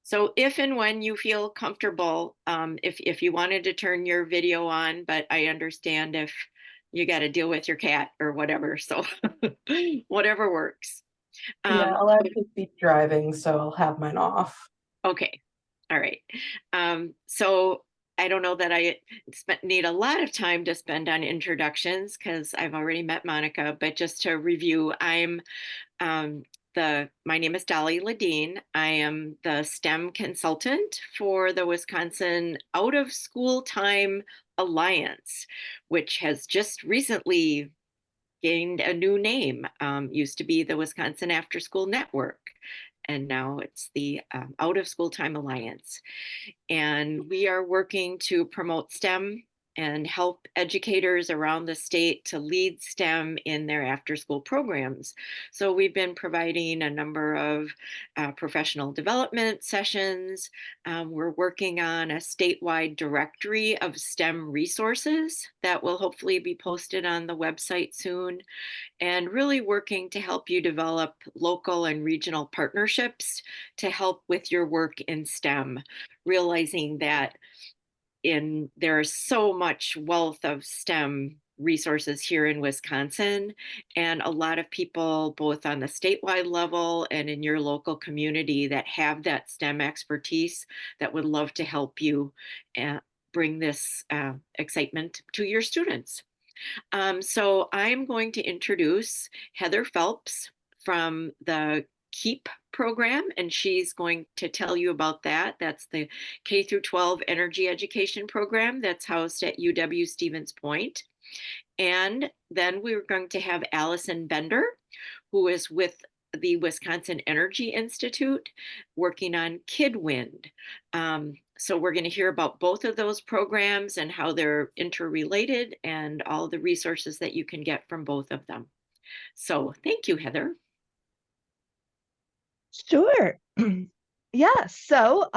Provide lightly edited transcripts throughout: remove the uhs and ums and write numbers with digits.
So if and when you feel comfortable, if you wanted to turn your video on, but I understand if you got to deal with your cat or whatever, so whatever works. Yeah, Um, I'll actually be driving, so I'll have mine off. okay, all right. So I don't know that I need a lot of time to spend on introductions because I've already met Monica, but just to review, Um, my name is Dolly Ladine. I am the STEM consultant for the Wisconsin Out of School Time Alliance, which has just recently gained a new name. Used to be the Wisconsin After School Network, and now it's the Out of School Time Alliance. And we are working to promote STEM and help educators around the state to lead STEM in their after school programs. So we've been providing a number of professional development sessions. We're working on a statewide directory of STEM resources that will hopefully be posted on the website soon, and really working to help you develop local and regional partnerships to help with your work in STEM, realizing that there is so much wealth of STEM resources here in Wisconsin, and a lot of people both on the statewide level and in your local community that have that STEM expertise that would love to help you bring this excitement to your students. So I'm going to introduce Heather Phelps from the KEEP program, and she's going to tell you about that. That's the K through 12 energy education program that's housed at UW Stevens Point. And then we're going to have Allison Bender, who is with the Wisconsin Energy Institute working on KidWind. So we're going to hear about both of those programs and how they're interrelated and all the resources that you can get from both of them. So thank you, Heather. Sure. Yeah, so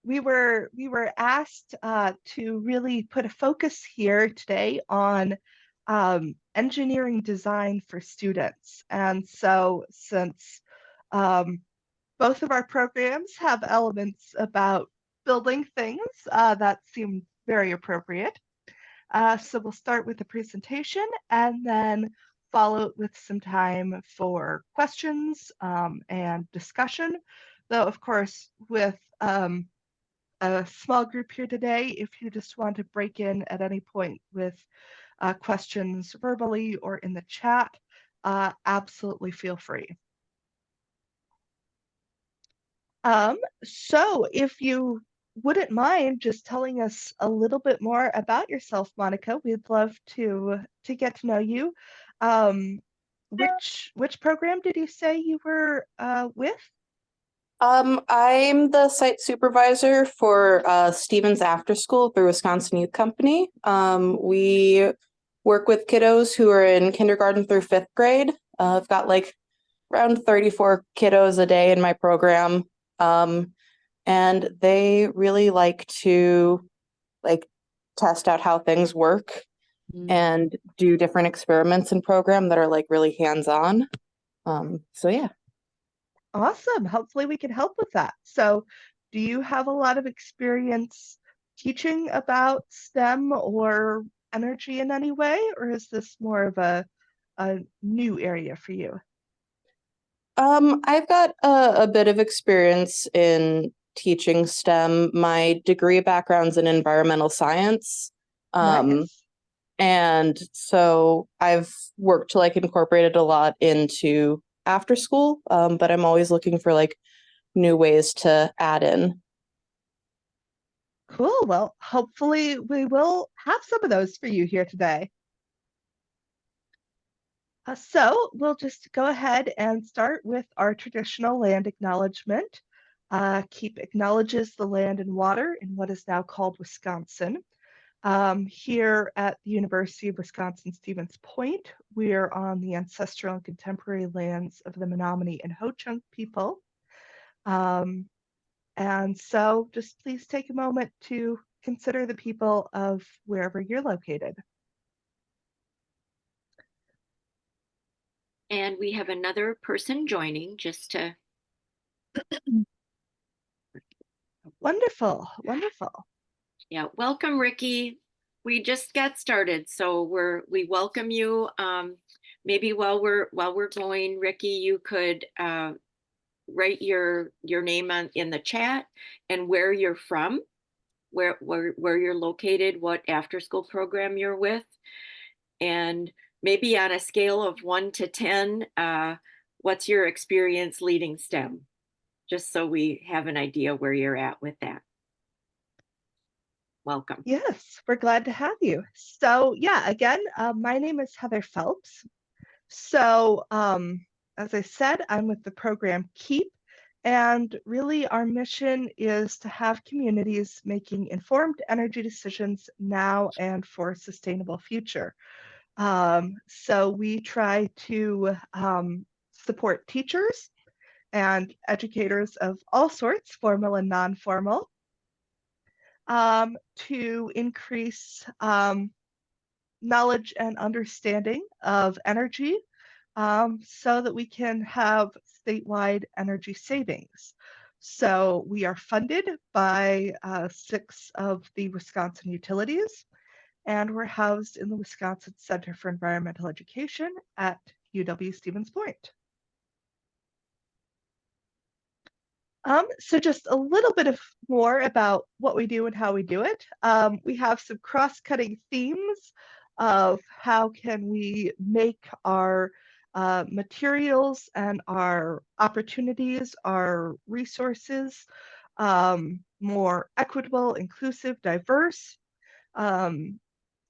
we were asked to really put a focus here today on engineering design for students. And so since um, both of our programs have elements about building things, that seemed very appropriate. So we'll start with the presentation and then follow it with some time for questions and discussion. Though, of course, with a small group here today, if you just want to break in at any point with questions verbally or in the chat, absolutely feel free. So if you wouldn't mind just telling us a little bit more about yourself, Monica, we'd love to get to know you. Which program did you say you were with? I'm the site supervisor for Stevens After School through Wisconsin Youth Company. We work with kiddos who are in kindergarten through fifth grade. I've got like around 34 kiddos a day in my program. And they really like to test out how things work and do different experiments in program that are like really hands-on. So yeah. Awesome. Hopefully we can help with that. So do you have a lot of experience teaching about STEM or energy in any way, or is this more of a new area for you? I've got a bit of experience in teaching STEM. My degree background's in environmental science. Nice. And so I've worked to like incorporate it a lot into after school, but I'm always looking for like new ways to add in. Cool. Well, hopefully we will have some of those for you here today. So we'll just go ahead and start with our traditional land acknowledgement. KEEP acknowledges the land and water in what is now called Wisconsin. Here at the University of Wisconsin-Stevens Point, we are on the ancestral and contemporary lands of the Menominee and Ho-Chunk people. And so just please take a moment to consider the people of wherever you're located. And we have another person joining just to, Wonderful, wonderful. yeah, welcome, Ricky. We just got started, so we welcome you. Maybe while we're going, Ricky, you could write your name in the chat and where you're from, where you're located, what after school program you're with, and maybe on a scale of 1 to 10, what's your experience leading STEM? Just so we have an idea where you're at with that. Welcome. Yes, we're glad to have you. So yeah, again, my name is Heather Phelps. So as I said, I'm with the program KEEP, and really our mission is to have communities making informed energy decisions now and for a sustainable future. So we try to support teachers and educators of all sorts, formal and non-formal, to increase knowledge and understanding of energy, so that we can have statewide energy savings. So we are funded by 6 of the Wisconsin utilities, and we're housed in the Wisconsin Center for Environmental Education at UW-Stevens Point. So just a little bit of more about what we do and how we do it. We have some cross-cutting themes of how can we make our materials and our opportunities, our resources, more equitable, inclusive, diverse,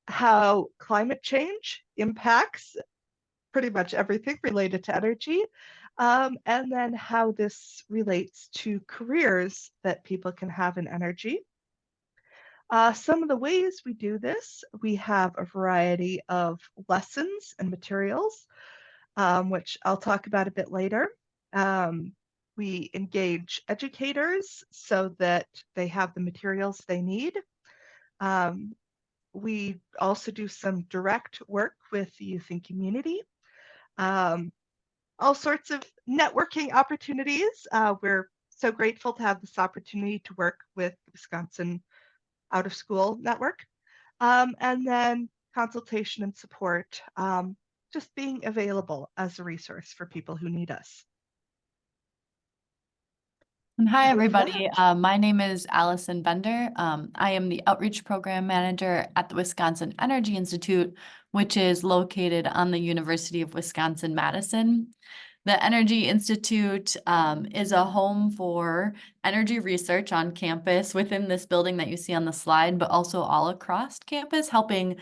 how climate change impacts pretty much everything related to energy, and then how this relates to careers that people can have in energy. Some of the ways we do this, we have a variety of lessons and materials, which I'll talk about a bit later. We engage educators so that they have the materials they need. We also do some direct work with the youth and community. All sorts of networking opportunities. We're so grateful to have this opportunity to work with the Wisconsin Out of School Network. And then consultation and support, just being available as a resource for people who need us. And hi, And with everybody. that- My name is Allison Bender. I am the Outreach Program Manager at the Wisconsin Energy Institute, which is located on the University of Wisconsin-Madison. The Energy Institute is a home for energy research on campus within this building that you see on the slide, but also all across campus, helping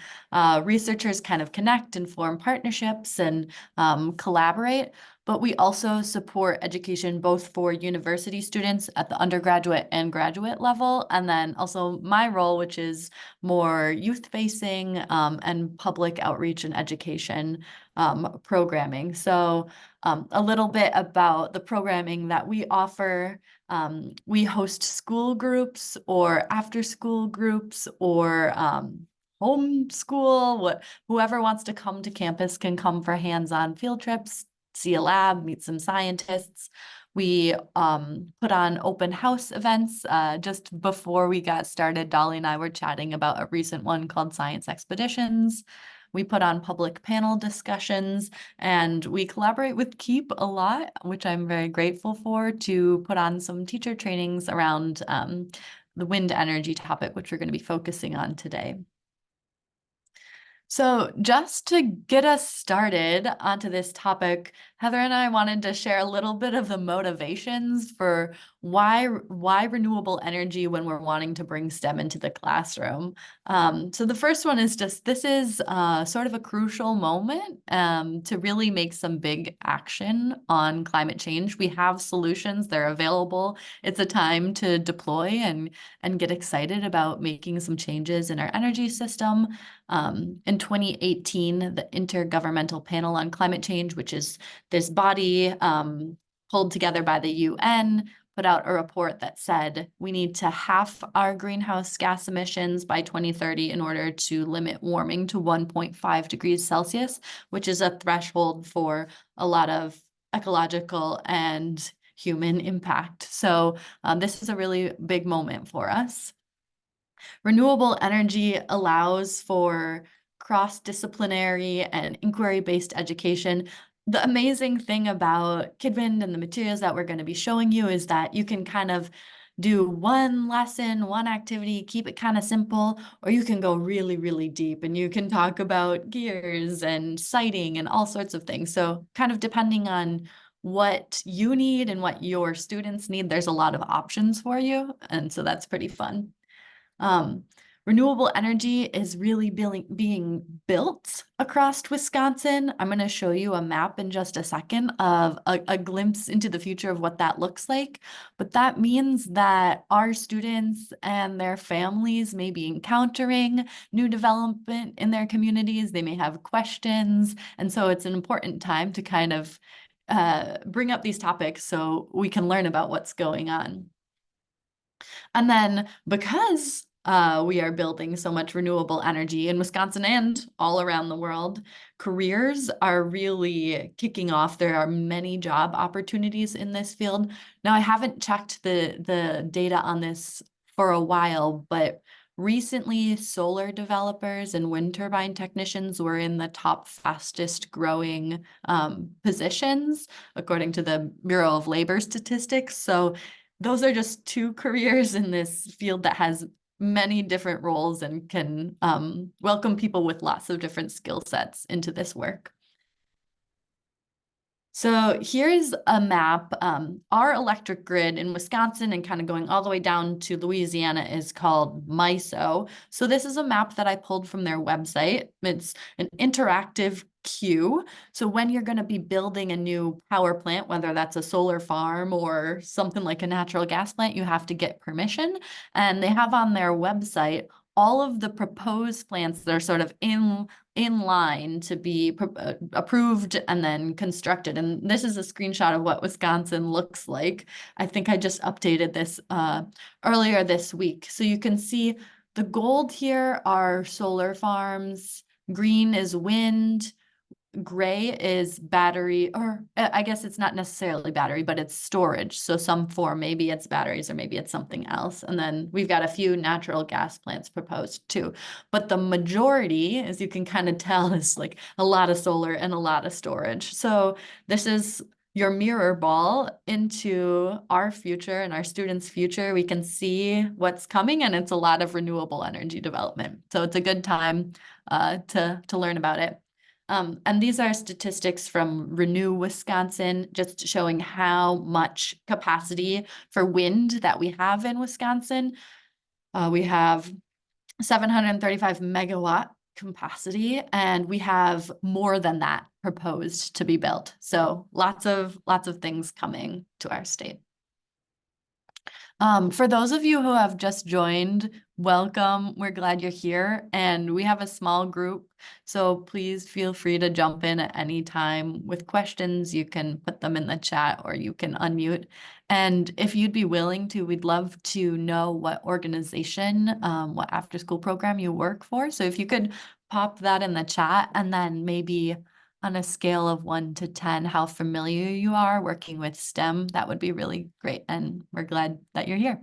researchers kind of connect and form partnerships and collaborate. But we also support education both for university students at the undergraduate and graduate level, and then also my role, which is more youth-facing and public outreach and education programming. So a little bit about the programming that we offer. We host school groups or after-school groups or homeschool. Whoever wants to come to campus can come for hands-on field trips, see a lab, meet some scientists. We put on open house events. Just before we got started, Dolly and I were chatting about a recent one called Science Expeditions. We put on public panel discussions, and we collaborate with KEEP a lot, which I'm very grateful for, to put on some teacher trainings around the wind energy topic, which we're going to be focusing on today. So just to get us started onto this topic, Heather and I wanted to share a little bit of the motivations for why renewable energy when we're wanting to bring STEM into the classroom. So the first one is just, this is sort of a crucial moment to really make some big action on climate change. We have solutions, they're available. It's a time to deploy and get excited about making some changes in our energy system. In 2018, the Intergovernmental Panel on Climate Change, which is this body pulled together by the UN, put out a report that said we need to half our greenhouse gas emissions by 2030 in order to limit warming to 1.5 degrees Celsius, which is a threshold for a lot of ecological and human impact. So this is a really big moment for us. Renewable energy allows for cross-disciplinary and inquiry-based education. The amazing thing about KidWind and the materials that we're going to be showing you is that you can kind of do one lesson, one activity, keep it kind of simple, or you can go really, really deep and you can talk about gears and sighting and all sorts of things. So kind of depending on what you need and what your students need, there's a lot of options for you. And so that's pretty fun. Renewable energy is really being built across Wisconsin. I'm going to show you a map in just a second of a glimpse into the future of what that looks like. But that means that our students and their families may be encountering new development in their communities. They may have questions. And so it's an important time to kind of bring up these topics so we can learn about what's going on. And then because we are building so much renewable energy in Wisconsin and all around the world, careers are really kicking off. There are many job opportunities in this field. Now, I haven't checked the data on this for a while, but recently solar developers and wind turbine technicians were in the top fastest growing positions, according to the Bureau of Labor Statistics. So those are just two careers in this field that has many different roles and can welcome people with lots of different skill sets into this work. So here's a map. Our electric grid in Wisconsin and kind of going all the way down to Louisiana is called MISO. So this is a map that I pulled from their website. It's an interactive queue. So when you're going to be building a new power plant, whether that's a solar farm or something like a natural gas plant, you have to get permission. And they have on their website all of the proposed plants that are sort of in line to be approved and then constructed. And this is a screenshot of what Wisconsin looks like. I think I just updated this earlier this week. So you can see the gold here are solar farms, green is wind, gray is battery, or I guess it's not necessarily battery, but it's storage. So some form, maybe it's batteries or maybe it's something else. And then we've got a few natural gas plants proposed too. But the majority, as you can kind of tell, is like a lot of solar and a lot of storage. So this is your mirror ball into our future and our students' future. We can see what's coming, and it's a lot of renewable energy development. So it's a good time to learn about it. And these are statistics from Renew Wisconsin, just showing how much capacity for wind that we have in Wisconsin. We have 735 megawatt capacity, and we have more than that proposed to be built. So lots of things coming to our state. For those of you who have just joined, welcome. We're glad you're here. And we have a small group, so please feel free to jump in at any time with questions. You can put them in the chat or you can unmute. And if you'd be willing to, we'd love to know what organization, what after school program you work for. So if you could pop that in the chat, and then maybe on a scale of 1 to 10, how familiar you are working with STEM, that would be really great. And we're glad that you're here.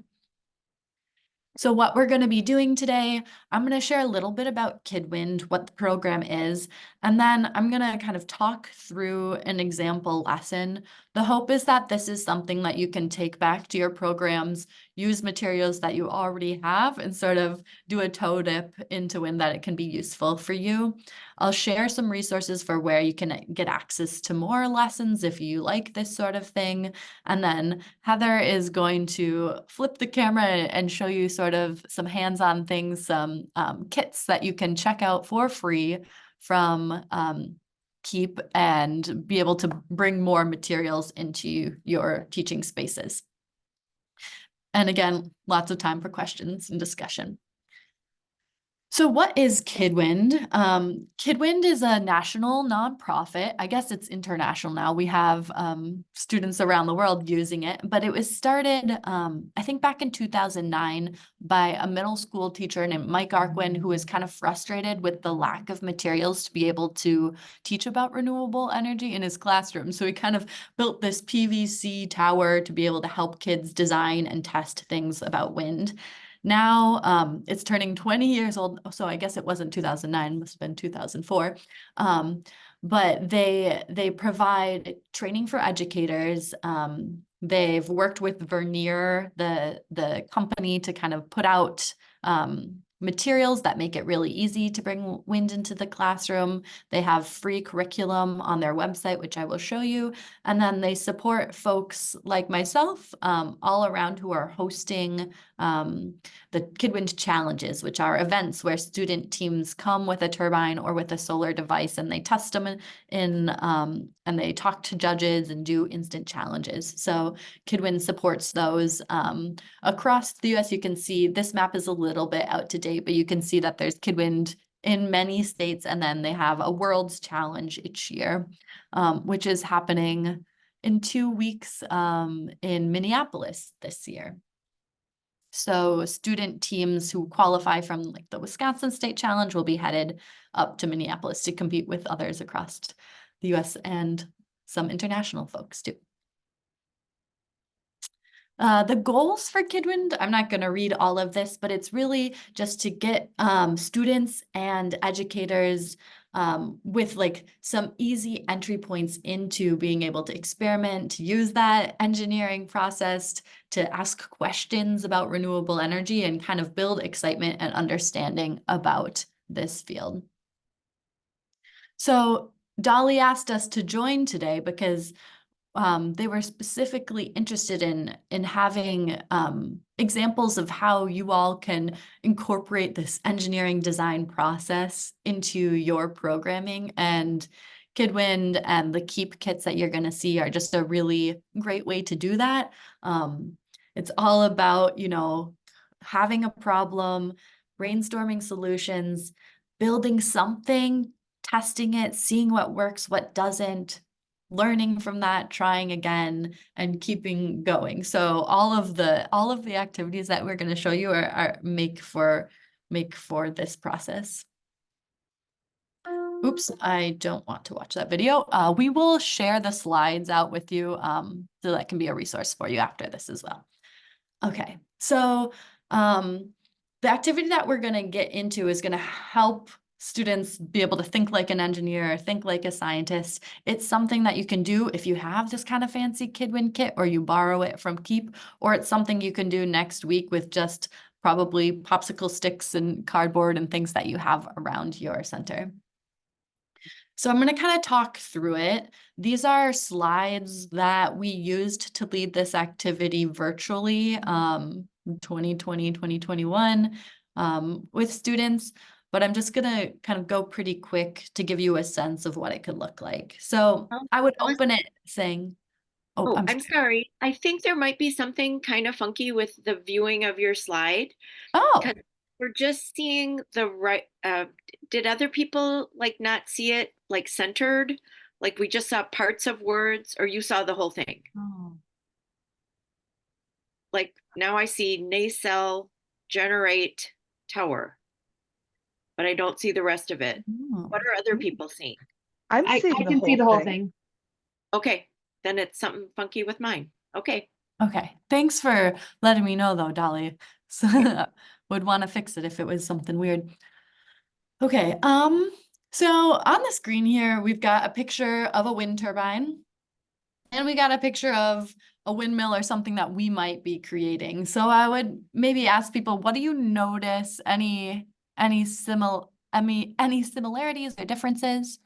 So what we're going to be doing today, I'm going to share a little bit about KidWind, what the program is, and then I'm going to kind of talk through an example lesson. The hope is that this is something that you can take back to your programs, use materials that you already have, and sort of do a toe dip into wind that it can be useful for you. I'll share some resources for where you can get access to more lessons if you like this sort of thing. And then Heather is going to flip the camera and show you sort of some hands-on things, some kits that you can check out for free from KEEP and be able to bring more materials into your teaching spaces. And again, lots of time for questions and discussion. So what is KidWind? KidWind is a national nonprofit. I guess it's international now. We have students around the world using it, but it was started, I think back in 2009 by a middle school teacher named Mike Arquin, who was kind of frustrated with the lack of materials to be able to teach about renewable energy in his classroom. So he kind of built this PVC tower to be able to help kids design and test things about wind. Now it's turning 20 years old, so I guess it wasn't 2009, must have been 2004. But they provide training for educators. They've worked with Vernier, the company, to kind of put out materials that make it really easy to bring wind into the classroom. They have free curriculum on their website, which I will show you. And then they support folks like myself all around who are hosting the KidWind challenges, which are events where student teams come with a turbine or with a solar device and they test them and they talk to judges and do instant challenges. So KidWind supports those across the US. You can see this map is a little bit out to date, but you can see that there's KidWind in many states, and then they have a World's Challenge each year, which is happening in 2 weeks in Minneapolis this year. So student teams who qualify from like the Wisconsin State Challenge will be headed up to Minneapolis to compete with others across the US and some international folks too. The goals for KidWind, I'm not going to read all of this, but it's really just to get students and educators with like some easy entry points into being able to experiment, to use that engineering process, to ask questions about renewable energy and kind of build excitement and understanding about this field. So Dolly asked us to join today because they were specifically interested in having examples of how you all can incorporate this engineering design process into your programming. And KidWind and the KEEP kits that you're going to see are just a really great way to do that. It's all about, you know, having a problem, brainstorming solutions, building something, testing it, seeing what works, what doesn't, learning from that, trying again, and keeping going. So all of the activities that we're going to show you are make for this process. Oops, I don't want to watch that video. We will share the slides out with you so that can be a resource for you after this as well. Okay, so the activity that we're going to get into is going to help students be able to think like an engineer, think like a scientist. It's something that you can do if you have this kind of fancy KidWind kit or you borrow it from KEEP, or it's something you can do next week with just probably popsicle sticks and cardboard and things that you have around your center. So I'm going to kind of talk through it. These are slides that we used to lead this activity virtually 2020, 2021 with students, but I'm just going to kind of go pretty quick to give you a sense of what it could look like. So I would open it saying, Oh, I'm sorry. I think there might be something kind of funky with the viewing of your slide. Oh, Because we're just seeing the right, did other people like not see it like centered? Like we just saw parts of words, or you saw the whole thing? oh. Like now I see nacelle generate tower, but I don't see the rest of it. What are other people seeing? I'm I seeing can see the whole thing. Okay, then it's something funky with mine. Okay. Okay, thanks for letting me know though, Dolly. So would want to fix it if it was something weird. Okay, so on the screen here, we've got a picture of a wind turbine, and we got a picture of a windmill or something that we might be creating. So I would maybe ask people, what do you notice? Any similarities or differences?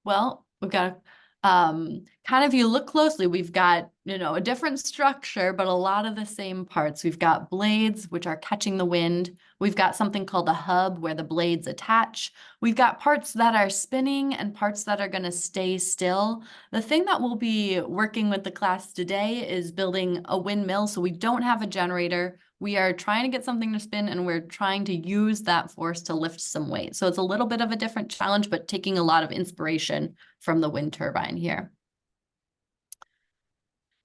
Well, we've got Kind of, you look closely, we've got, a different structure, but a lot of the same parts. We've got blades, which are catching the wind. We've got something called a hub where the blades attach. We've got parts that are spinning and parts that are going to stay still. The thing that we'll be working with the class today is building a windmill. So we don't have a generator. We are trying to get something to spin, and we're trying to use that force to lift some weight. So it's a little bit of a different challenge, but taking a lot of inspiration from the wind turbine here.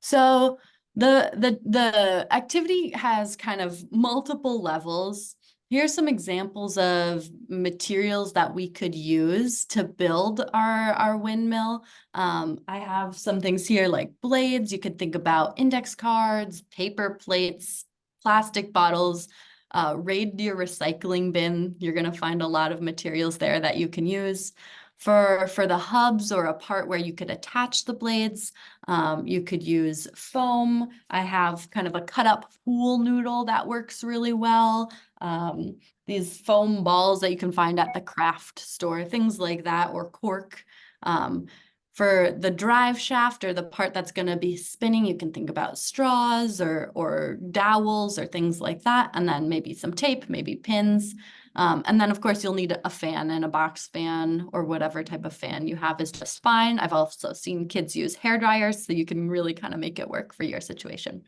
So the activity has kind of multiple levels. Here's some examples of materials that we could use to build our windmill. I have some things here like blades. You could think about index cards, paper plates, plastic bottles, raid your recycling bin. You're going to find a lot of materials there that you can use. For the hubs, or a part where you could attach the blades, you could use foam. I have kind of a cut up pool noodle that works really well. These foam balls that you can find at the craft store, things like that, or cork. For the drive shaft, or the part that's going to be spinning, you can think about straws or dowels or things like that, and then maybe some tape, maybe pins. And then, of course, you'll need a fan, and a box fan or whatever type of fan you have is just fine. I've also seen kids use hair dryers, so you can really kind of make it work for your situation.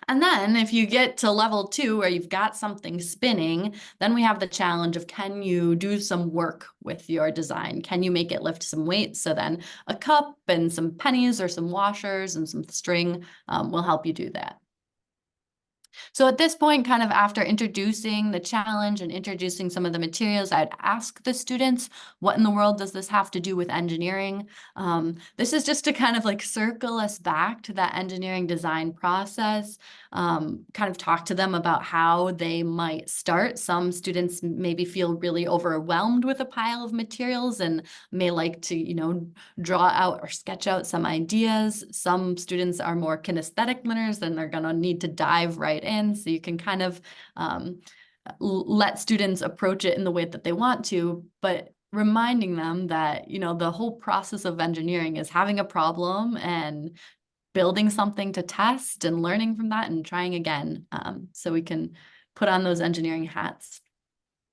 And then if you get to level 2, where you've got something spinning, then we have the challenge of, can you do some work with your design? Can you make it lift some weight? So then a cup and some pennies or some washers and some string will help you do that. So at this point, kind of after introducing the challenge and introducing some of the materials, I'd ask the students, what in the world does this have to do with engineering? This is just to kind of like circle us back to that engineering design process, kind of talk to them about how they might start. Some students maybe feel really overwhelmed with a pile of materials and may like to, draw out or sketch out some ideas. Some students are more kinesthetic learners, and they're going to need to dive right in. So you can kind of let students approach it in the way that they want to, but reminding them that, the whole process of engineering is having a problem and building something to test and learning from that and trying again. So we can put on those engineering hats.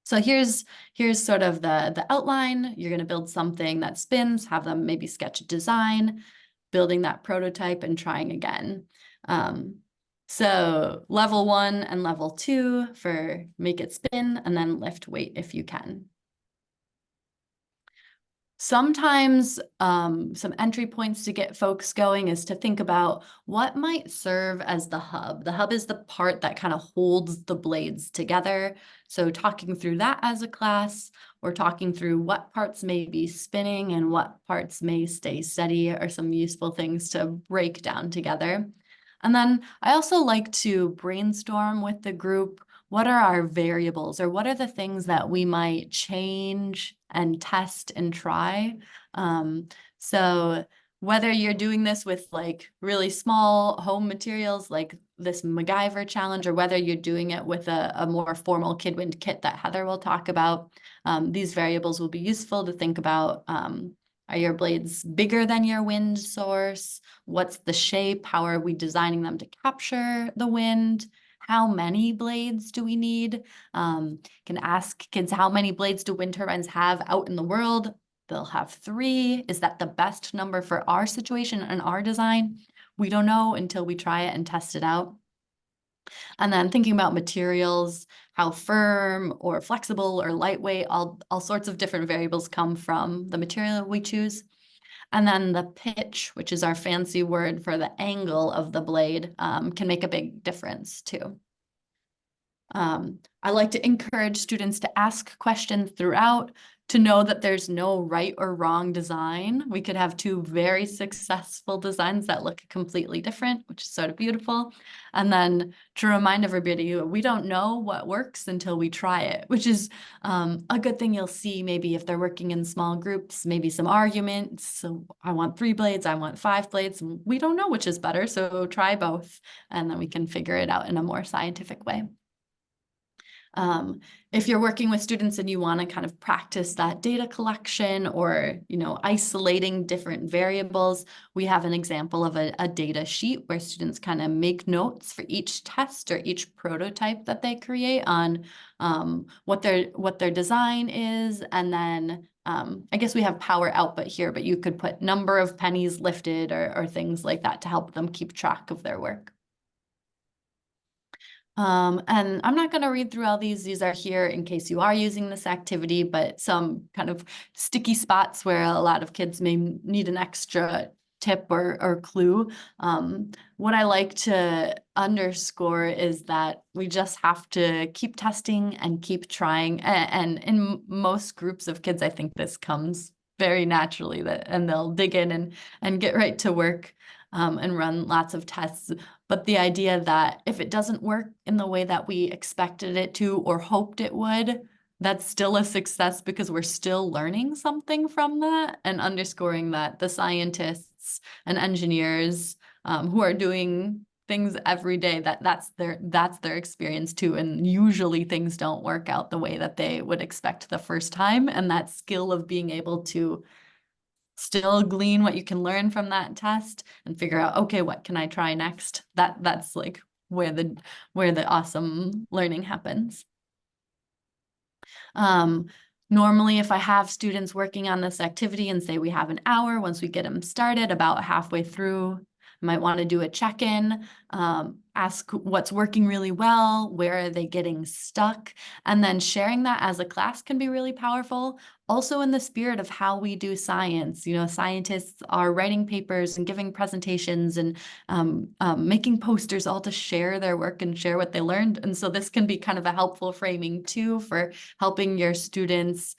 So here's sort of the outline. You're going to build something that spins, have them maybe sketch a design, building that prototype and trying again. So level 1 and level 2 for make it spin, and then lift weight if you can. Sometimes some entry points to get folks going is to think about what might serve as the hub. The hub is the part that kind of holds the blades together. So talking through that as a class, or talking through what parts may be spinning and what parts may stay steady, are some useful things to break down together. And then I also like to brainstorm with the group. What are our variables, or what are the things that we might change and test and try? So whether you're doing this with like really small home materials like this MacGyver challenge, or whether you're doing it with a more formal KidWind kit that Heather will talk about, these variables will be useful to think about. Are your blades bigger than your wind source? What's the shape? How are we designing them to capture the wind? How many blades do we need? Can ask kids, how many blades do wind turbines have out in the world? They'll have 3. Is that the best number for our situation and our design? We don't know until we try it and test it out. And then thinking about materials, how firm or flexible or lightweight, all sorts of different variables come from the material we choose. And then the pitch, which is our fancy word for the angle of the blade, can make a big difference too. I like to encourage students to ask questions throughout, to know that there's no right or wrong design. We could have 2 very successful designs that look completely different, which is sort of beautiful. And then to remind everybody, we don't know what works until we try it, which is a good thing. You'll see maybe if they're working in small groups, maybe some arguments. So I want 3 blades, I want 5 blades. We don't know which is better, so try both, and then we can figure it out in a more scientific way. If you're working with students and you want to kind of practice that data collection or, isolating different variables, we have an example of a data sheet where students kind of make notes for each test or each prototype that they create on what their design is. And then I guess we have power output here, but you could put number of pennies lifted or things like that to help them keep track of their work. And I'm not going to read through all these. These are here in case you are using this activity, but some kind of sticky spots where a lot of kids may need an extra tip or clue. What I like to underscore is that we just have to keep testing and keep trying. And in most groups of kids, I think this comes very naturally, and they'll dig in and get right to work and run lots of tests. But the idea that if it doesn't work in the way that we expected it to or hoped it would, that's still a success because we're still learning something from that, and underscoring that the scientists and engineers who are doing things every day, that's their experience too. And usually things don't work out the way that they would expect the first time. And that skill of being able to still glean what you can learn from that test and figure out, okay, what can I try next? That's like where the awesome learning happens. Normally, if I have students working on this activity and say we have an hour, once we get them started, about halfway through, I might want to do a check-in, ask what's working really well, where are they getting stuck, and then sharing that as a class can be really powerful. Also in the spirit of how we do science, scientists are writing papers and giving presentations and making posters all to share their work and share what they learned. And so this can be kind of a helpful framing too for helping your students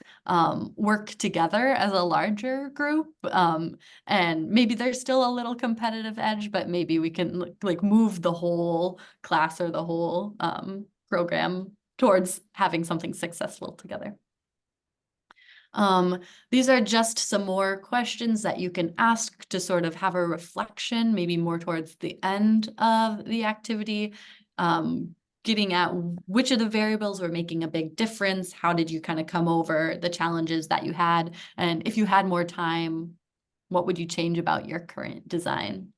work together as a larger group. And maybe there's still a little competitive edge, but maybe we can like move the whole class or the whole program towards having something successful together. These are just some more questions that you can ask to sort of have a reflection, maybe more towards the end of the activity, getting at which of the variables were making a big difference. How did you kind of come over the challenges that you had? And if you had more time, what would you change about your current design?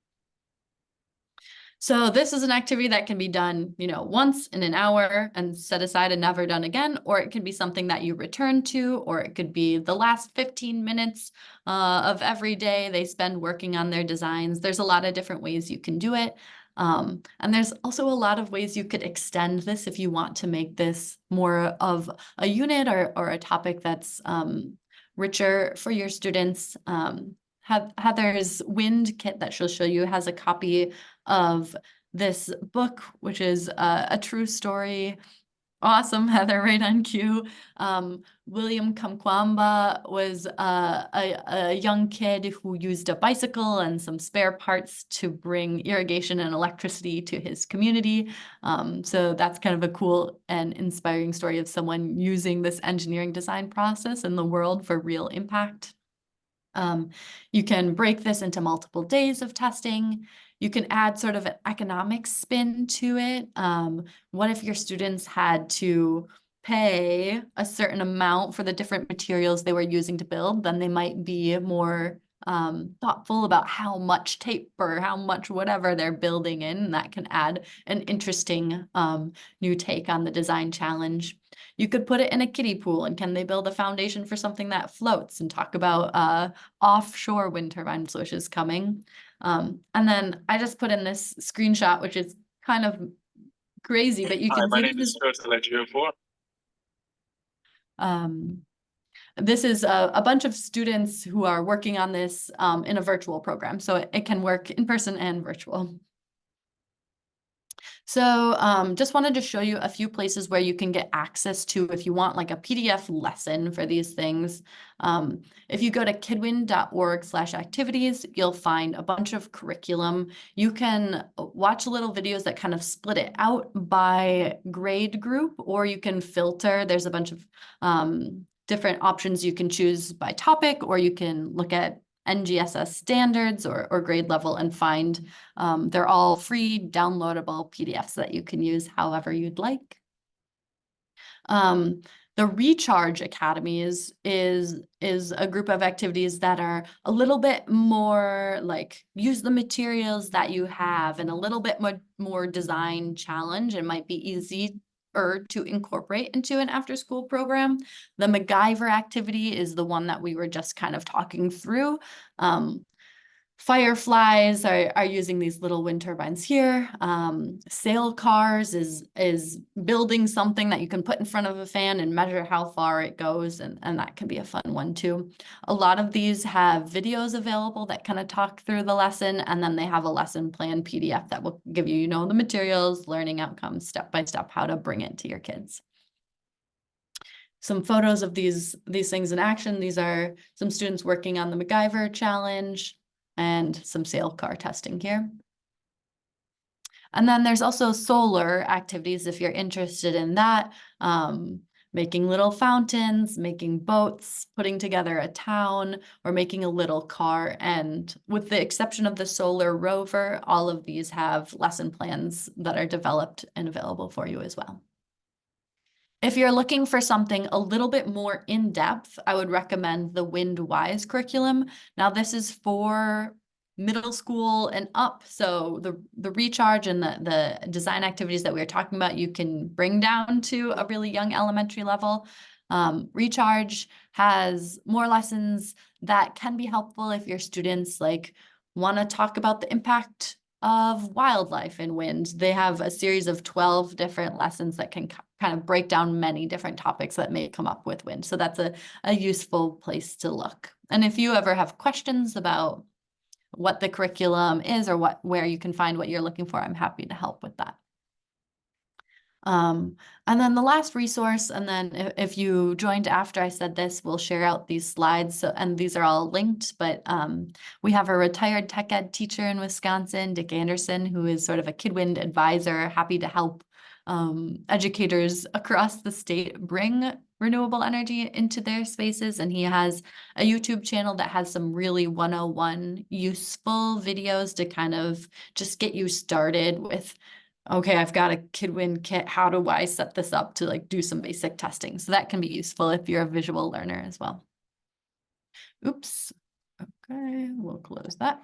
So this is an activity that can be done, once in an hour and set aside and never done again, or it could be something that you return to, or it could be the last 15 minutes of every day they spend working on their designs. There's a lot of different ways you can do it. And there's also a lot of ways you could extend this if you want to make this more of a unit or a topic that's richer for your students. Heather's Wind kit that she'll show you has a copy of this book, which is a true story. Awesome, Heather, right on cue. William Kamkwamba was a young kid who used a bicycle and some spare parts to bring irrigation and electricity to his community. So that's kind of a cool and inspiring story of someone using this engineering design process in the world for real impact. You can break this into multiple days of testing. You can add sort of an economic spin to it. What if your students had to pay a certain amount for the different materials they were using to build? Then they might be more thoughtful about how much tape or how much whatever they're building in. And that can add an interesting new take on the design challenge. You could put it in a kiddie pool, and can they build a foundation for something that floats, and talk about offshore wind turbines, which is coming. And then I just put in this screenshot, which is kind of crazy, but you can my see name is Kurt Aleggio. This is a bunch of students who are working on this in a virtual program. So it can work in person and virtual. So just wanted to show you a few places where you can get access to if you want like a PDF lesson for these things. If you go to kidwind.org/activities, you'll find a bunch of curriculum. You can watch little videos that kind of split it out by grade group, or you can filter. There's a bunch of different options you can choose by topic, or you can look at NGSS standards or grade level and find they're all free downloadable PDFs that you can use however you'd like. The Recharge Academy is a group of activities that are a little bit more like use the materials that you have and a little bit more design challenge. It might be easy to incorporate into an after school program. The MacGyver activity is the one that we were just kind of talking through. Fireflies are using these little wind turbines here. Sail cars is building something that you can put in front of a fan and measure how far it goes, and that can be a fun one too. A lot of these have videos available that kind of talk through the lesson, and then they have a lesson plan PDF that will give you, the materials, learning outcomes, step by step, how to bring it to your kids. Some photos of these things in action. These are some students working on the MacGyver challenge and some sail car testing here. And then there's also solar activities if you're interested in that. Making little fountains, making boats, putting together a town, or making a little car. And with the exception of the solar rover, all of these have lesson plans that are developed and available for you as well. If you're looking for something a little bit more in-depth, I would recommend the WindWise curriculum. Now, this is for middle school and up. So the recharge and the design activities that we were talking about, you can bring down to a really young elementary level. Recharge has more lessons that can be helpful if your students want to talk about the impact of wildlife and wind. They have a series of 12 different lessons that can kind of break down many different topics that may come up with wind. So that's a useful place to look. And if you ever have questions about what the curriculum is or where you can find what you're looking for, I'm happy to help with that. And then the last resource, and then if you joined after I said this, we'll share out these slides. So, and these are all linked, but we have a retired tech ed teacher in Wisconsin, Dick Anderson, who is sort of a KidWind advisor, happy to help educators across the state bring renewable energy into their spaces. And he has a YouTube channel that has some really 101 useful videos to kind of just get you started with, okay, I've got a KidWind kit. How do I set this up to do some basic testing? So that can be useful if you're a visual learner as well. Oops. Okay, we'll close that.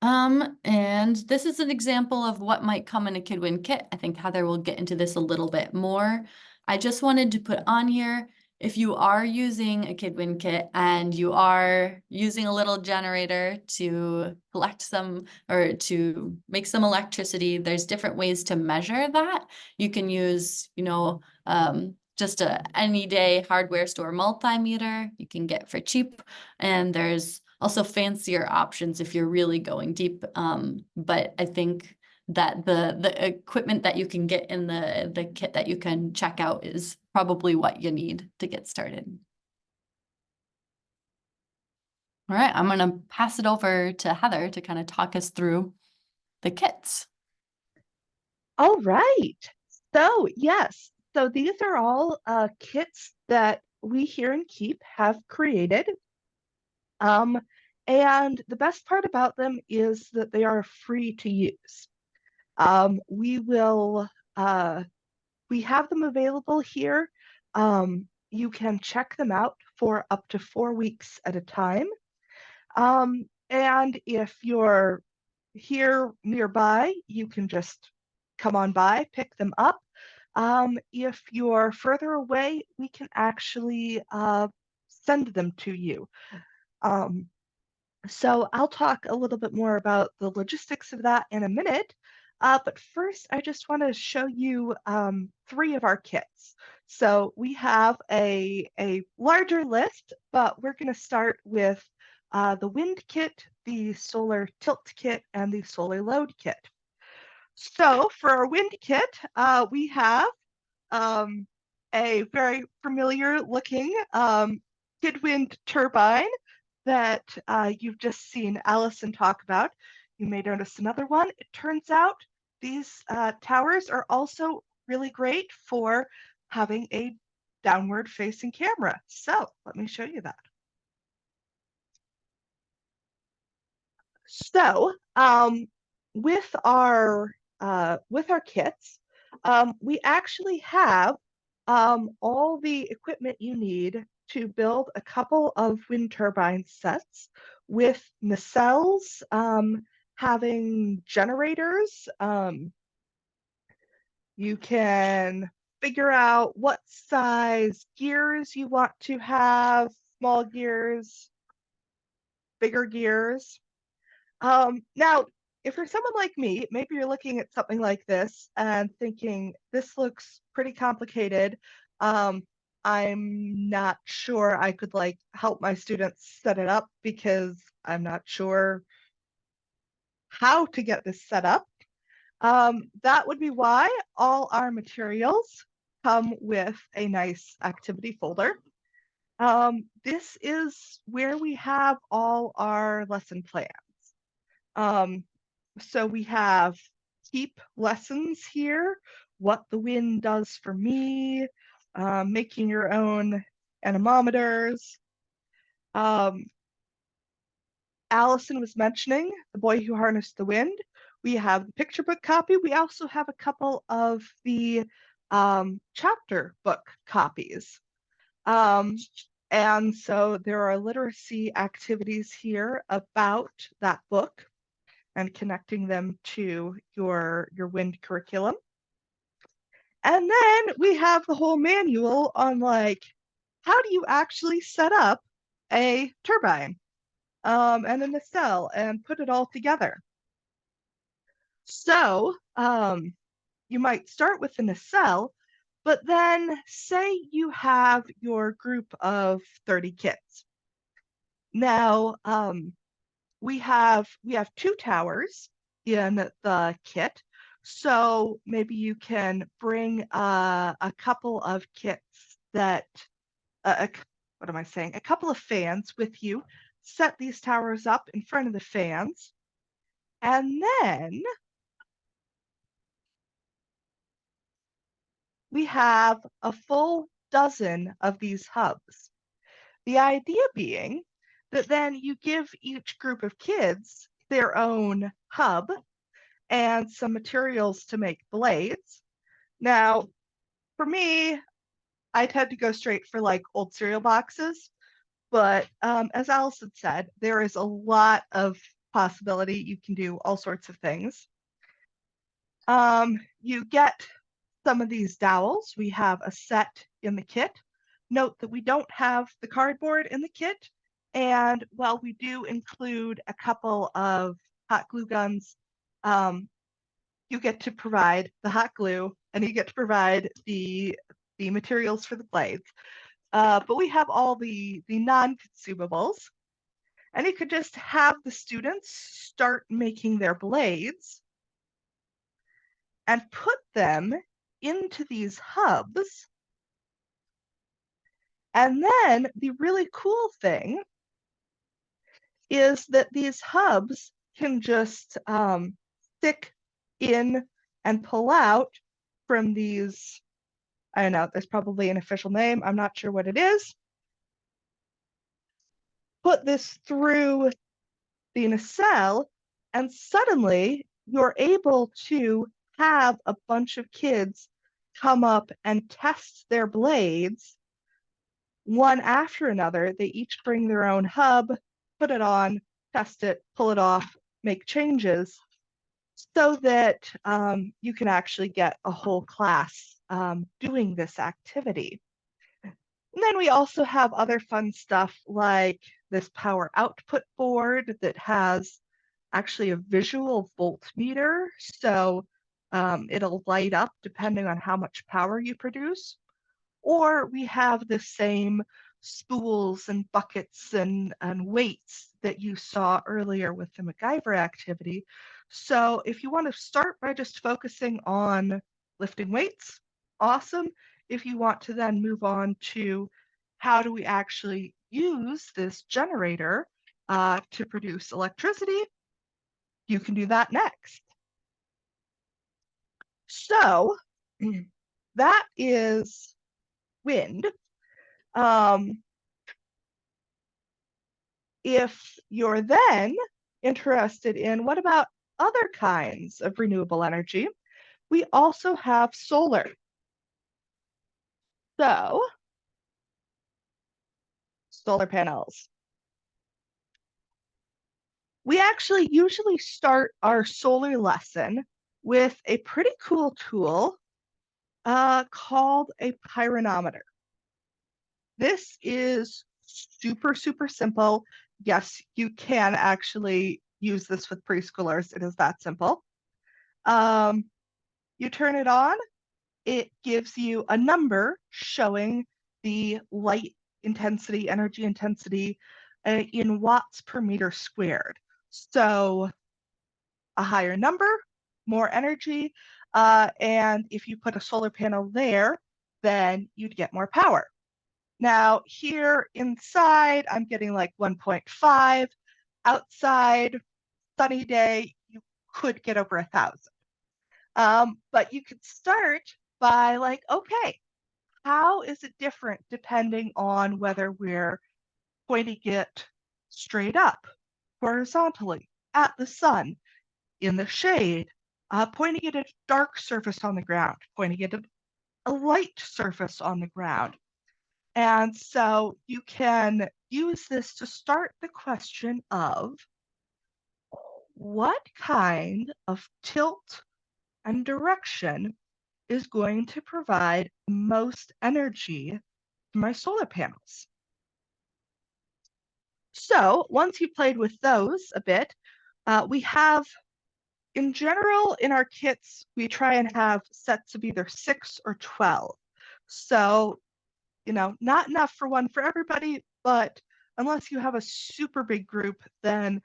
And this is an example of what might come in a KidWind kit. I think Heather will get into this a little bit more. I just wanted to put on here, if you are using a KidWind kit and you are using a little generator to collect some or to make some electricity, there's different ways to measure that. You can use, just a any day hardware store multimeter you can get for cheap. And there's also fancier options if you're really going deep. But I think that the equipment that you can get in the kit that you can check out is probably what you need to get started. All right, I'm going to pass it over to Heather to kind of talk us through the kits. All right. So yes, so these are all kits that we here in KEEP have created. And the best part about them is that they are free to use. We have them available here. You can check them out for up to 4 weeks at a time. And if you're here nearby, you can just come on by, pick them up. If you're further away, we can actually send them to you. So I'll talk a little bit more about the logistics of that in a minute. But first, I just want to show you 3 of our kits. So we have a larger list, but we're going to start with the wind kit, the solar tilt kit, and the solar load kit. So for our wind kit, we have a very familiar looking KidWind turbine that you've just seen Allison talk about. You may notice another one. It turns out these towers are also really great for having a downward facing camera. So let me show you that. So with our kits, we actually have all the equipment you need to build a couple of wind turbine sets with nacelles, having generators. You can figure out what size gears you want to have, small gears, bigger gears. Now, if you're someone like me, maybe you're looking at something like this and thinking, this looks pretty complicated. I'm not sure I could like help my students set it up because I'm not sure how to get this set up. That would be why all our materials come with a nice activity folder. This is where we have all our lesson plans. So we have KEEP lessons here, what the wind does for me, making your own anemometers. Allison was mentioning The Boy Who Harnessed the Wind. We have the picture book copy. We also have a couple of the chapter book copies. And so there are literacy activities here about that book and connecting them to your wind curriculum. And then we have the whole manual on like, how do you actually set up a turbine and a nacelle and put it all together. So you might start with the nacelle, but then say you have your group of 30 kids. Now, we have 2 towers in the kit, so maybe you can bring a couple of kits that what am I saying? A couple of fans with you. Set these towers up in front of the fans, and then we have a full dozen of these hubs. The idea being that then you give each group of kids their own hub and some materials to make blades. Now, for me, I tend to go straight for like old cereal boxes, but as Allison said, there is a lot of possibility. You can do all sorts of things. You get some of these dowels. We have a set in the kit. Note that we don't have the cardboard in the kit, and while we do include a couple of hot glue guns, you get to provide the hot glue and you get to provide the materials for the blades. But we have all the non-consumables, and you could just have the students start making their blades and put them into these hubs. And then the really cool thing is that these hubs can just stick in and pull out from these, I don't know, there's probably an official name, I'm not sure what it is. Put this through the nacelle, and suddenly you're able to have a bunch of kids come up and test their blades one after another. They each bring their own hub, put it on, test it, pull it off, make changes, so that you can actually get a whole class doing this activity. And then we also have other fun stuff like this power output board that has actually a visual voltmeter. So it'll light up depending on how much power you produce. Or we have the same spools and buckets and weights that you saw earlier with the MacGyver activity. So if you want to start by just focusing on lifting weights, awesome. If you want to then move on to how do we actually use this generator to produce electricity, you can do that next. So that is wind. If you're then interested in what about other kinds of renewable energy, we also have solar. So, solar panels. We actually usually start our solar lesson with a pretty cool tool called a pyranometer. This is super, super simple. Yes, you can actually use this with preschoolers. It is that simple. You turn it on, it gives you a number showing the light intensity, energy intensity in watts per meter squared. So a higher number, more energy, and if you put a solar panel there, then you'd get more power. Now here inside, I'm getting like 1.5. Outside, sunny day, you could get over 1,000. But you could start by like, okay, how is it different depending on whether we're pointing it straight up, horizontally, at the sun, in the shade, pointing it at a dark surface on the ground, pointing it at a light surface on the ground. And so you can use this to start the question of what kind of tilt and direction is going to provide most energy to my solar panels. So once you played with those a bit, we have, in general, in our kits, we try and have sets of either 6 or 12. So, not enough for one for everybody, but unless you have a super big group, then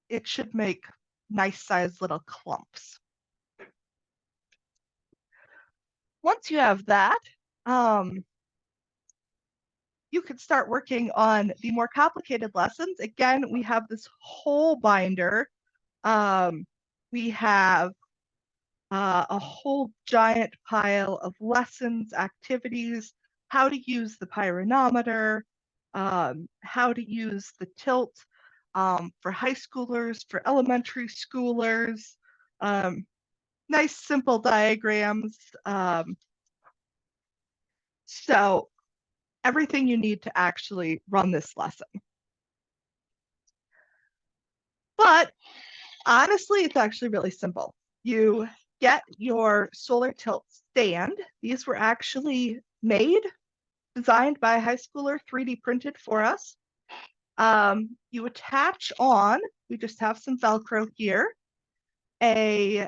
it should make nice sized little clumps. Once you have that, you could start working on the more complicated lessons. Again, we have this whole binder. We have a whole giant pile of lessons, activities, how to use the pyranometer, how to use the tilt for high schoolers, for elementary schoolers, nice simple diagrams. So everything you need to actually run this lesson. But honestly, it's actually really simple. You get your solar tilt stand. These were actually made, designed by a high schooler, 3D printed for us. You attach on, we just have some Velcro here, a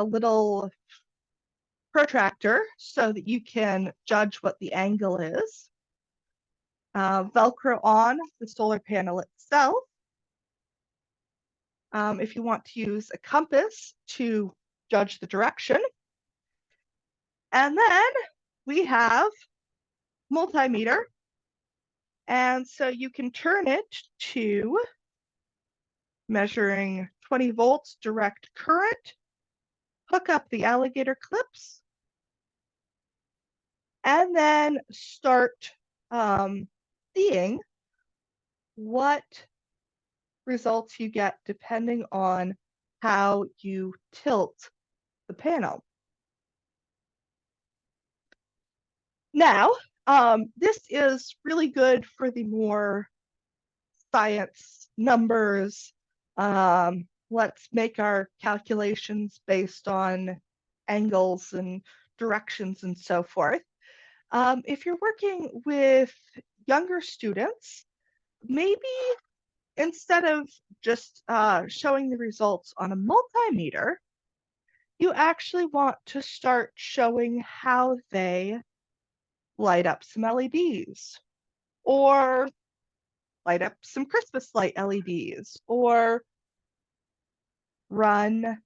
little protractor so that you can judge what the angle is. Velcro on the solar panel itself. If you want to use a compass to judge the direction. And then we have multimeter. And so you can turn it to measuring 20 volts direct current, hook up the alligator clips, and then start seeing what results you get depending on how you tilt the panel. Now, this is really good for the more science numbers. Let's make our calculations based on angles and directions and so forth. If you're working with younger students, maybe instead of just showing the results on a multimeter, you actually want to start showing how they light up some LEDs, or light up some Christmas light LEDs, or run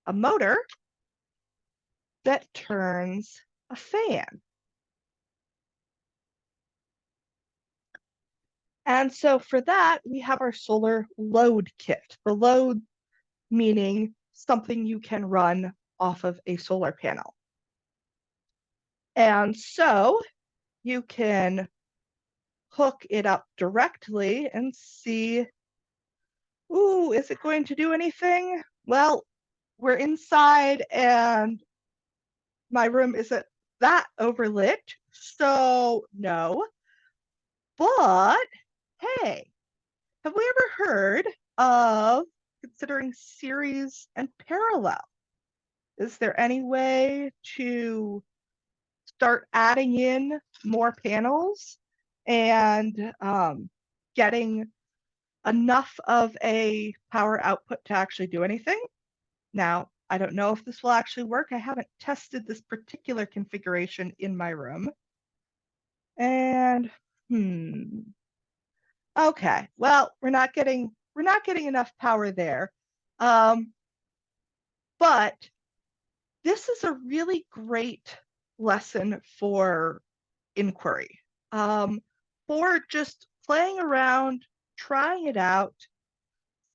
a motor that turns a fan. And so for that, we have our solar load kit. The load meaning something you can run off of a solar panel. And so you can hook it up directly and see, ooh, is it going to do anything? Well, we're inside and my room isn't that overlit, so no. But hey, have we ever heard of considering series and parallel? Is there any way to start adding in more panels and getting enough of a power output to actually do anything? Now, I don't know if this will actually work. I haven't tested this particular configuration in my room. And okay, well, we're not getting enough power there. But this is a really great lesson for inquiry, for just playing around, trying it out,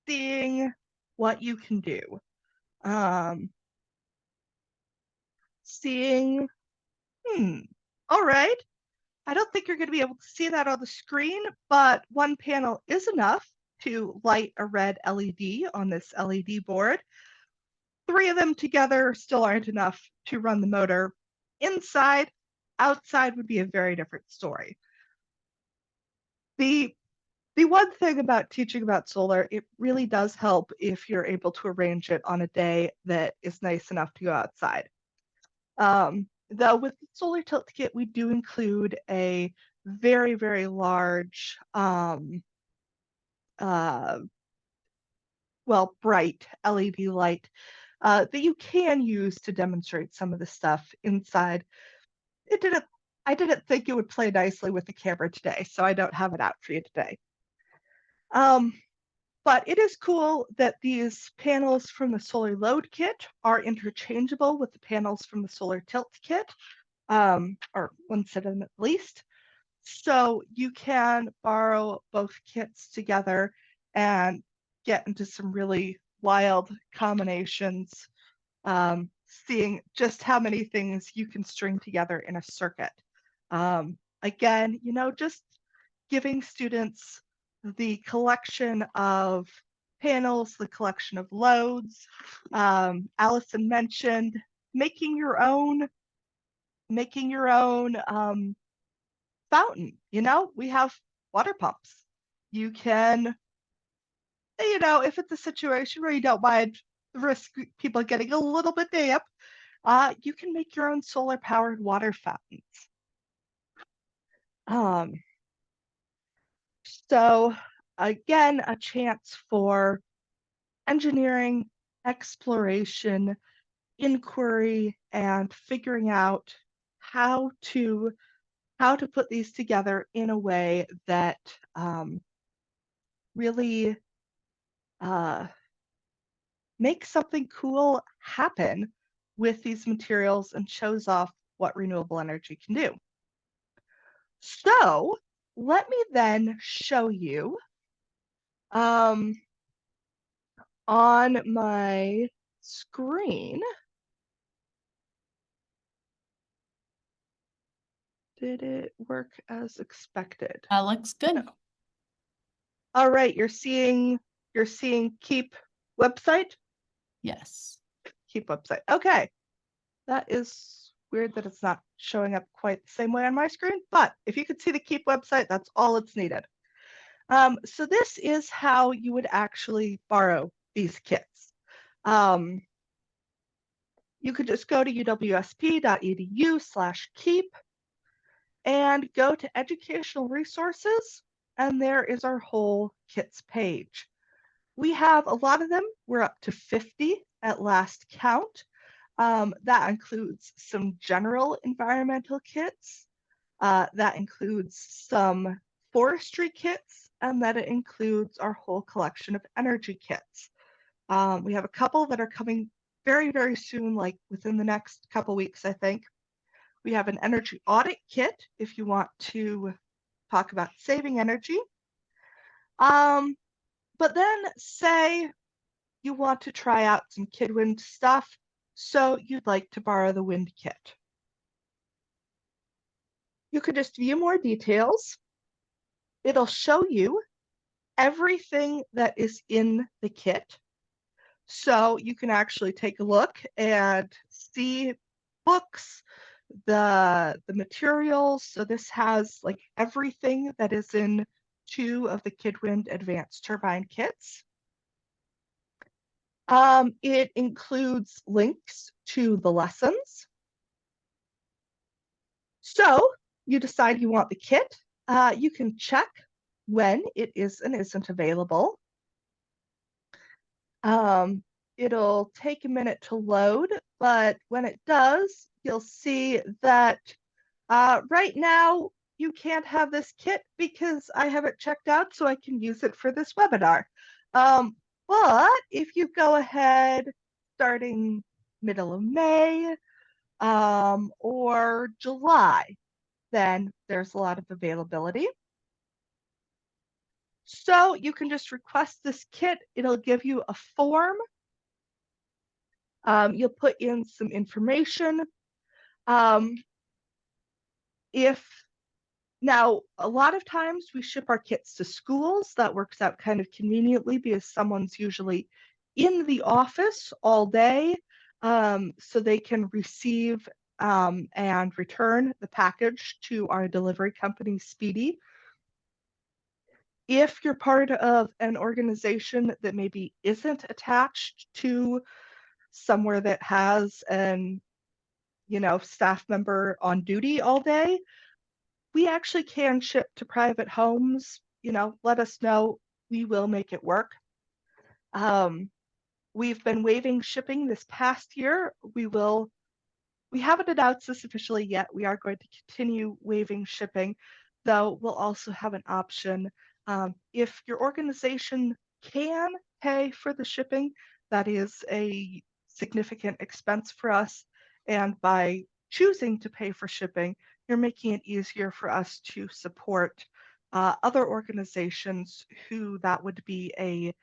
seeing what you can do. Seeing, all right. I don't think you're going to be able to see that on the screen, but one panel is enough to light a red LED on this LED board. 3 of them together still aren't enough to run the motor inside. Outside would be a very different story. The one thing about teaching about solar, it really does help if you're able to arrange it on a day that is nice enough to go outside. Though with the solar tilt kit, we do include a very, very large, bright LED light that you can use to demonstrate some of the stuff inside. I didn't think it would play nicely with the camera today, so I don't have it out for you today. But it is cool that these panels from the solar load kit are interchangeable with the panels from the solar tilt kit, or one set of them at least. So you can borrow both kits together and get into some really wild combinations, seeing just how many things you can string together in a circuit. Again, just giving students the collection of panels, the collection of loads. Allison mentioned making your own fountain. We have water pumps. You can, if it's a situation where you don't mind the risk people getting a little bit damp, you can make your own solar powered water fountains. So again, a chance for engineering, exploration, inquiry, and figuring out how to put these together in a way that really makes something cool happen with these materials and shows off what renewable energy can do. So let me then show you on my screen. Did it work as expected? Looks good. No. All right, you're seeing KEEP website? Yes. KEEP website. Okay. That is weird that it's not showing up quite the same way on my screen, but if you could see the KEEP website, that's all it's needed. So this is how you would actually borrow these kits. You could just go to uwsp.edu/KEEP and go to educational resources, and there is our whole kits page. We have a lot of them. We're up to 50 at last count. That includes some general environmental kits. That includes some forestry kits, and that it includes our whole collection of energy kits. We have a couple that are coming very, very soon, like within the next couple weeks, I think. We have an energy audit kit if you want to talk about saving energy. But then say you want to try out some KidWind stuff, so you'd like to borrow the wind kit. You could just view more details. It'll show you everything that is in the kit. So you can actually take a look and see books, the materials. So this has like everything that is in 2 of the KidWind Advanced Turbine kits. It includes links to the lessons. So you decide you want the kit. You can check when it is and isn't available. It'll take a minute to load, but when it does, you'll see that right now you can't have this kit because I have it checked out so I can use it for this webinar. But if you go ahead starting middle of May or July, then there's a lot of availability. So you can just request this kit. It'll give you a form. You'll put in some information. Now, a lot of times we ship our kits to schools. That works out kind of conveniently because someone's usually in the office all day, so they can receive and return the package to our delivery company, Speedy. If you're part of an organization that maybe isn't attached to somewhere that has an staff member on duty all day, we actually can ship to private homes. Let us know. We will make it work. We've been waiving shipping this past year. We haven't announced this officially yet. We are going to continue waiving shipping, though we'll also have an option. If your organization can pay for the shipping, that is a significant expense for us. And by choosing to pay for shipping, you're making it easier for us to support other organizations who that would be a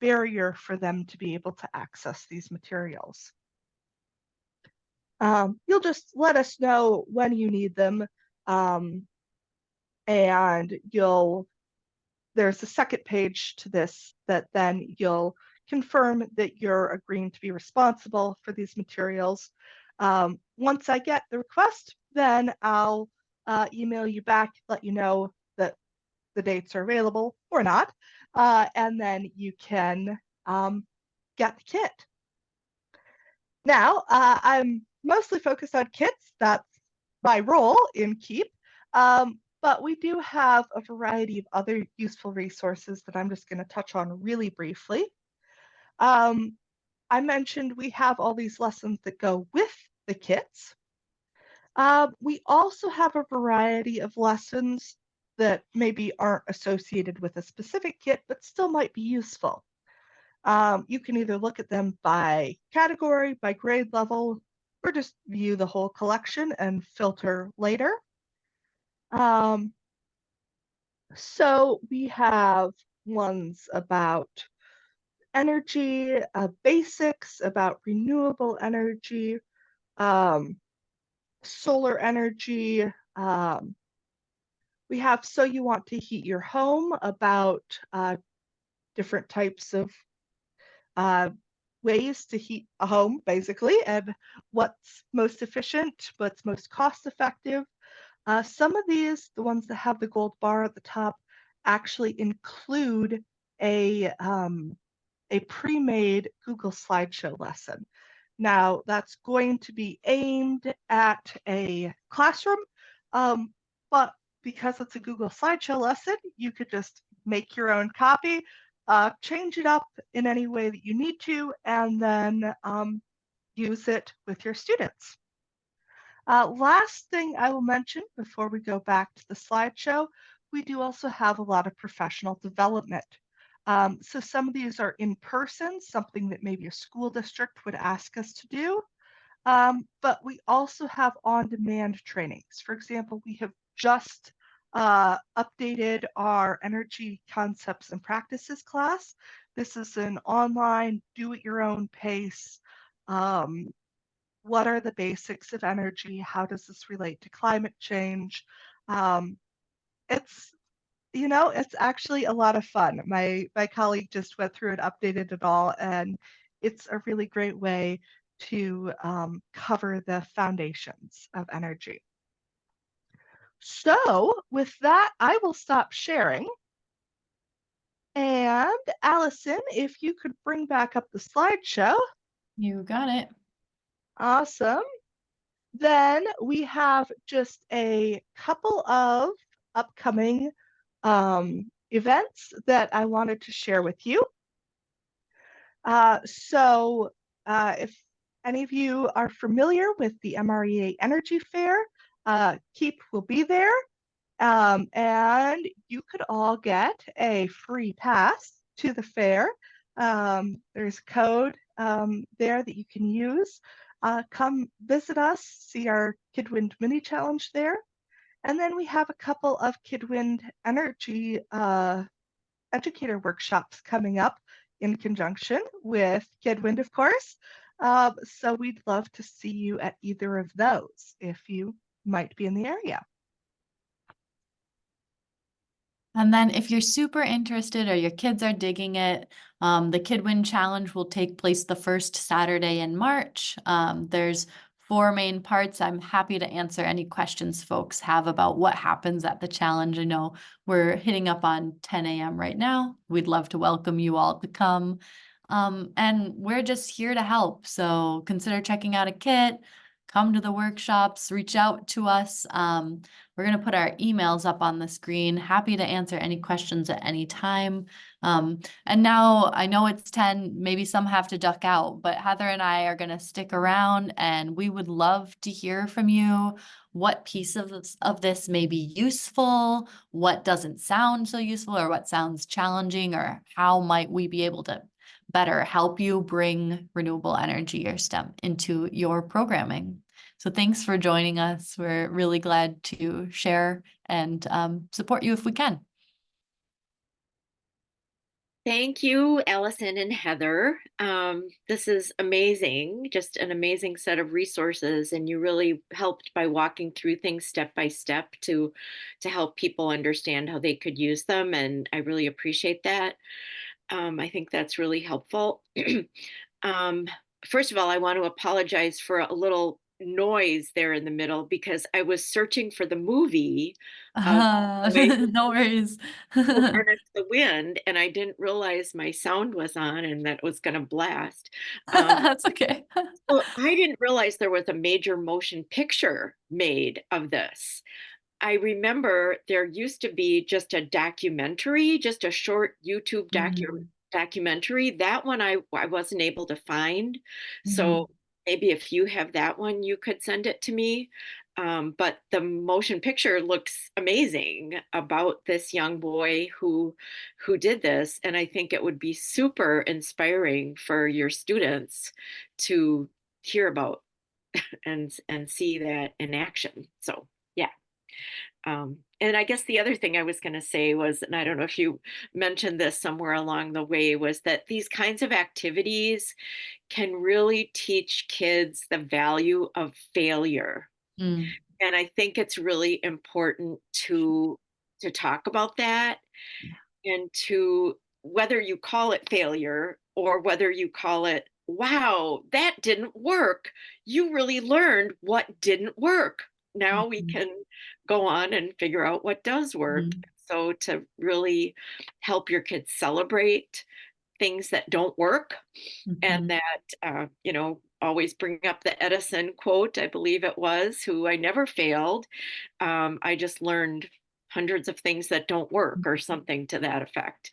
barrier for them to be able to access these materials. You'll just let us know when you need them, and there's a second page to this that then you'll confirm that you're agreeing to be responsible for these materials. Once I get the request, then I'll email you back, let you know that the dates are available or not, and then you can get the kit. Now, I'm mostly focused on kits. That's my role in KEEP. But we do have a variety of other useful resources that I'm just going to touch on really briefly. I mentioned we have all these lessons that go with the kits. We also have a variety of lessons that maybe aren't associated with a specific kit, but still might be useful. You can either look at them by category, by grade level, or just view the whole collection and filter later. So we have ones about energy, basics, about renewable energy, solar energy. We have So You Want to Heat Your Home, about different types of ways to heat a home, basically, and what's most efficient, what's most cost effective. Some of these, the ones that have the gold bar at the top, actually include a pre-made Google slideshow lesson. Now, that's going to be aimed at a classroom, but because it's a Google slideshow lesson, you could just make your own copy, change it up in any way that you need to, and then use it with your students. Last thing I will mention before we go back to the slideshow, we do also have a lot of professional development. So some of these are in person, something that maybe a school district would ask us to do. But we also have on-demand trainings. For example, we have just updated our energy concepts and practices class. This is an online, do-at-your-own pace. What are the basics of energy? How does this relate to climate change? It's actually a lot of fun. My colleague just went through and updated it all, and it's a really great way to cover the foundations of energy. So with that, I will stop sharing. And Allison, if you could bring back up the slideshow. You got it. Awesome. Then we have just a couple of upcoming events that I wanted to share with you. If any of you are familiar with the MREA Energy Fair, KEEP will be there. And you could all get a free pass to the fair. There's a code there that you can use. Come visit us, see our KidWind mini challenge there. And then we have a couple of KidWind energy educator workshops coming up in conjunction with KidWind, of course. So we'd love to see you at either of those if you might be in the area. And then if you're super interested or your kids are digging it, the KidWin Challenge will take place the first Saturday in March. There's 4 main parts. I'm happy to answer any questions folks have about what happens at the challenge. I know we're hitting up on 10 a.m. right now. We'd love to welcome you all to come. And we're just here to help. So consider checking out a kit, come to the workshops, reach out to us. We're going to put our emails up on the screen. Happy to answer any questions at any time. And now I know it's 10, maybe some have to duck out, but Heather and I are going to stick around and we would love to hear from you. What piece of this may be useful, what doesn't sound so useful, or what sounds challenging, or how might we be able to better help you bring renewable energy or STEM into your programming. So thanks for joining us. We're really glad to share and support you if we can. Thank you, Allison and Heather. This is amazing, just an amazing set of resources, and you really helped by walking through things step by step to help people understand how they could use them, and I really appreciate that. I think that's really helpful. um, First of all, I want to apologize for a little noise there in the middle because I was searching for the movie of No worries. Harness the Wind, and I didn't realize my sound was on and that it was going to blast. That's okay. Well, I didn't realize there was a major motion picture made of this. I remember there used to be just a documentary, just a short YouTube documentary. That one I wasn't able to find. So maybe if you have that one, you could send it to me. But the motion picture looks amazing about this young boy who did this, and I think it would be super inspiring for your students to hear about and see that in action. So yeah. And I guess the other thing I was going to say was, and I don't know if you mentioned this somewhere along the way, was that these kinds of activities can really teach kids the value of failure. Mm. And I think it's really important to talk about that, and to, whether you call it failure or whether you call it, wow, that didn't work. You really learned what didn't work. Now we can go on and figure out what does work. So to really help your kids celebrate things that don't work, and that, always bring up the Edison quote, I believe it was, who I never failed. I just learned hundreds of things that don't work, or something to that effect.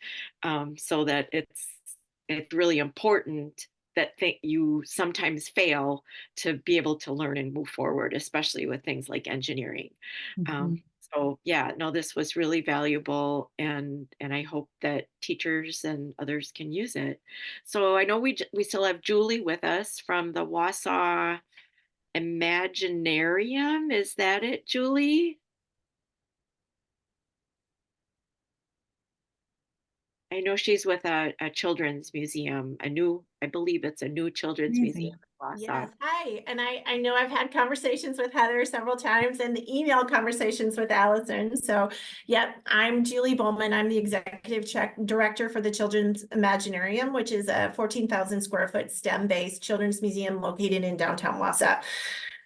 So that it's really important that you sometimes fail to be able to learn and move forward, especially with things like engineering. So yeah, no, this was really valuable, and I hope that teachers and others can use it. So I know we still have Julie with us from the Wausau Imaginarium. Is that it, Julie? I know she's with a children's museum, I believe it's a new children's museum. Yes, hi. And I know I've had conversations with Heather several times and the email conversations with Allison. So, yep, I'm Julie Bowman. I'm the executive director for the Children's Imaginarium, which is a 14,000 square foot STEM-based children's museum located in downtown Wausau.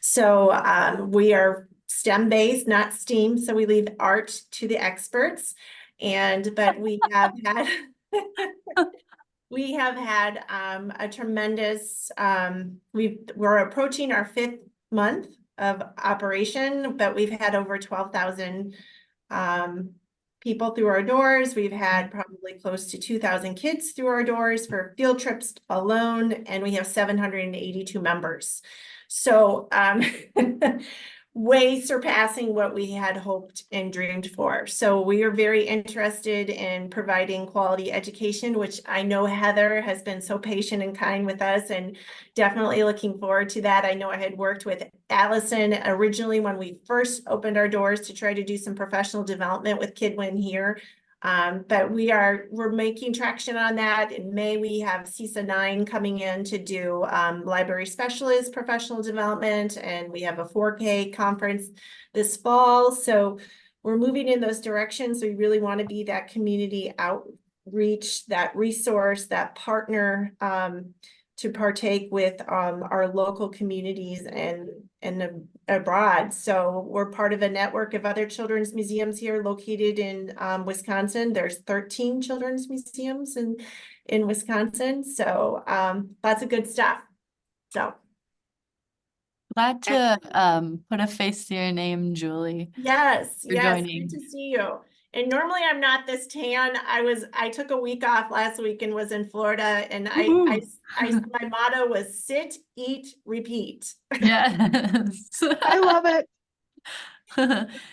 So we are STEM-based, not STEAM. So we leave art to the experts. But we have had we have had a tremendous, we're approaching our 5th month of operation, but we've had over 12,000 people through our doors. We've had probably close to 2,000 kids through our doors for field trips alone, and we have 782 members. So way surpassing what we had hoped and dreamed for. So we are very interested in providing quality education, which I know Heather has been so patient and kind with us, and definitely looking forward to that. I know I had worked with Allison originally when we first opened our doors to try to do some professional development with KidWind here. But we're making traction on that. In May, we have CISA 9 coming in to do library specialist professional development, and we have a 4K conference this fall. So we're moving in those directions. We really want to be that community outreach, that resource, that partner to partake with our local communities and abroad. So we're part of a network of other children's museums here located in Wisconsin. There's 13 children's museums in Wisconsin. So lots of good stuff. So Glad to put a face to your name, Julie. yes, for yes, joining. good to see you. And normally I'm not this tan. I took a week off last week and was in Florida, and Woohoo. my motto was sit, eat, repeat. Yes. I love it.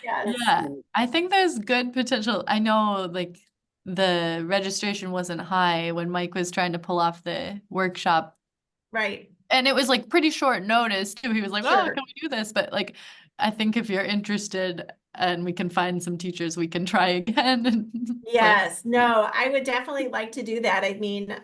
Yes. Yeah, I think there's good potential. I know like the registration wasn't high when Mike was trying to pull off the workshop, Right. and it was like pretty short notice too. He was like, "Oh, Sure. can we do this?" But like, I think if you're interested and we can find some teachers, we can try again. And Yes, no, I would definitely like to do that. I mean,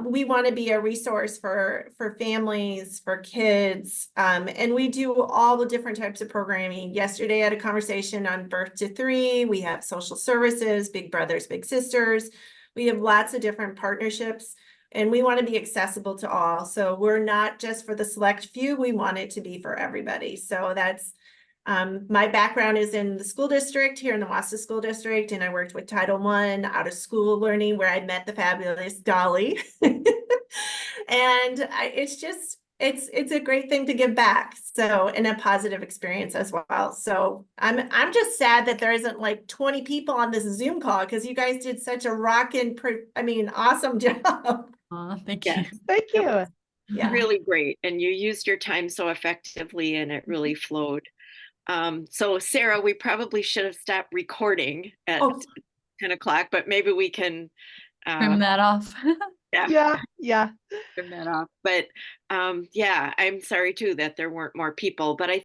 we want to be a resource for families, for kids, and we do all the different types of programming. Yesterday, I had a conversation on birth to 3. We have social services, big brothers, big sisters. We have lots of different partnerships, and we want to be accessible to all. So we're not just for the select few. We want it to be for everybody. So that's my background is in the school district here in the Wausau School District, and I worked with Title I out of school learning where I met the fabulous Dolly. And it's a great thing to give back. So, and a positive experience as well. So I'm just sad that there isn't like 20 people on this Zoom call, because you guys did such a awesome job. thank Yes. you. Thank It you. was- Yeah. Really great. And you used your time so effectively and it really flowed. So Sarah, we probably should have stopped recording at Oh, 10 o'clock, but maybe we can Trim that off. Yeah. trim that off. But yeah, I'm sorry too that there weren't more people, but I